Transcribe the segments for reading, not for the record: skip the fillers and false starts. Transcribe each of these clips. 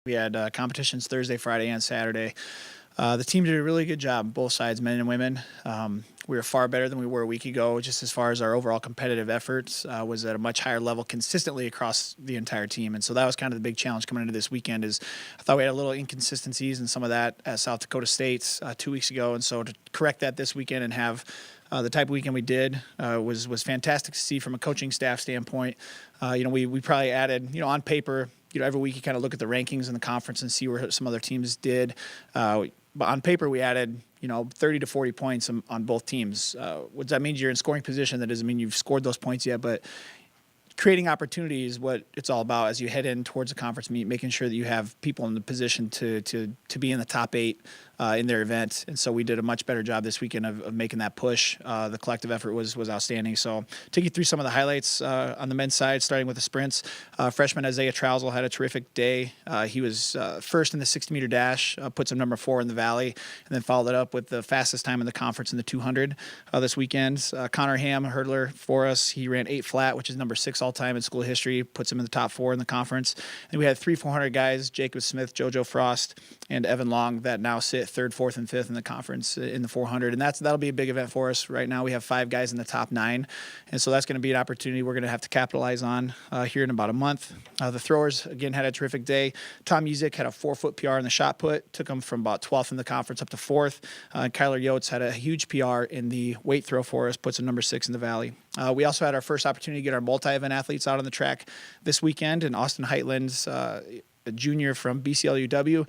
We had competitions Thursday, Friday, and Saturday. The team did a really good job, both sides, men and women. We were far better than we were a week ago, just as far as our overall competitive efforts was at a much higher level consistently across the entire team. And so that was kind of the big challenge coming into this weekend is I thought we had a little inconsistencies in some of that at South Dakota State 2 weeks ago. And so to correct that this weekend and have the type of weekend we did was fantastic to see from a coaching staff standpoint. We probably added, on paper, every week you kind of look at the rankings in the conference and see where some other teams did. But on paper, we added, 30 to 40 points on both teams. What that means you're in scoring position. That doesn't mean you've scored those points yet, but creating opportunity is what it's all about as you head in towards the conference meet, making sure that you have people in the position to be in the top 8 in their event. And so we did a much better job this weekend of making that push. The collective effort was outstanding. So take you through some of the highlights on the men's side, starting with the sprints. Freshman Isaiah Trousel had a terrific day. He was first in the 60-meter dash, puts him number 4 in the Valley, and then followed it up with the fastest time in the conference in the 200 this weekend. Connor Ham, a hurdler for us, he ran 8 flat, which is number 6 all-time in school history, puts him in the top 4 in the conference. And we had 3 400 guys, Jacob Smith, JoJo Frost, and Evan Long, that now sit 3rd, 4th, and 5th in the conference in the 400. And that'll be a big event for us. Right now we have 5 guys in the top 9. And so that's going to be an opportunity we're going to have to capitalize on here in about a month. The throwers, again, had a terrific day. Tom Music had a 4-foot PR in the shot put, took him from about 12th in the conference up to 4th. Kyler Yotes had a huge PR in the weight throw for us, puts him number 6 in the Valley. We also had our first opportunity to get our multi-event athletes out on the track this weekend, and Austin Heitland's a junior from BCLUW.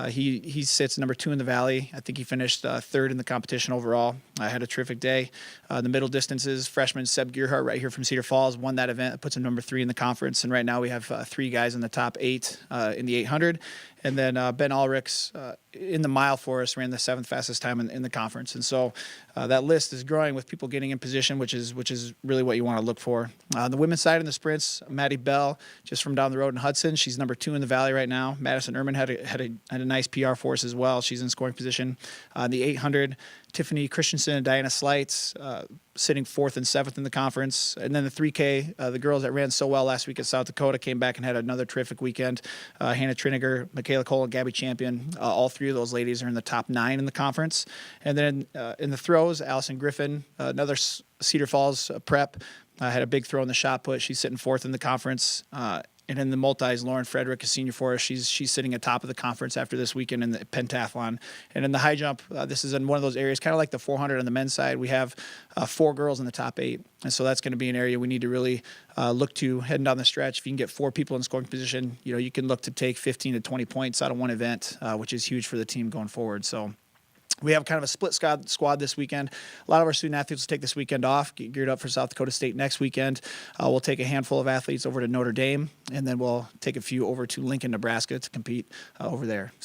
He sits number 2 in the Valley. I think he finished 3rd in the competition overall. I had a terrific day. The middle distances, freshman Seb Gearhart right here from Cedar Falls won that event. It puts him number 3 in the conference. And right now we have 3 guys in the top 8 in the 800. And then Ben Ulrichs in the mile for us ran the 7th fastest time in the conference. And so that list is growing with people getting in position, which is really what you want to look for. On the women's side in the sprints, Maddie Bell, just from down the road in Hudson, she's number 2 in the Valley right now. Madison Ehrman had a nice PR for us as well. She's in scoring position. The 800, Tiffany Christensen and Diana Slights sitting 4th and 7th in the conference. And then the 3K, the girls that ran so well last week at South Dakota came back and had another terrific weekend. Hannah Triniger, Michaela Cole, and Gabby Champion, all 3 of those ladies are in the top 9 in the conference. And then in the throws, Allison Griffin, another Cedar Falls prep, had a big throw in the shot put. She's sitting 4th in the conference. And in the multis, Lauren Frederick, a senior for us. She's sitting atop of the conference after this weekend in the pentathlon. And in the high jump, this is in one of those areas, kind of like the 400 on the men's side. We have 4 girls in the top 8. And so that's going to be an area we need to really look to heading down the stretch. If you can get 4 people in scoring position, you can look to take 15 to 20 points out of one event, which is huge for the team going forward. So we have kind of a split squad this weekend. A lot of our student athletes will take this weekend off, get geared up for South Dakota State next weekend. We'll take a handful of athletes over to Notre Dame, and then we'll take a few over to Lincoln, Nebraska to compete over there.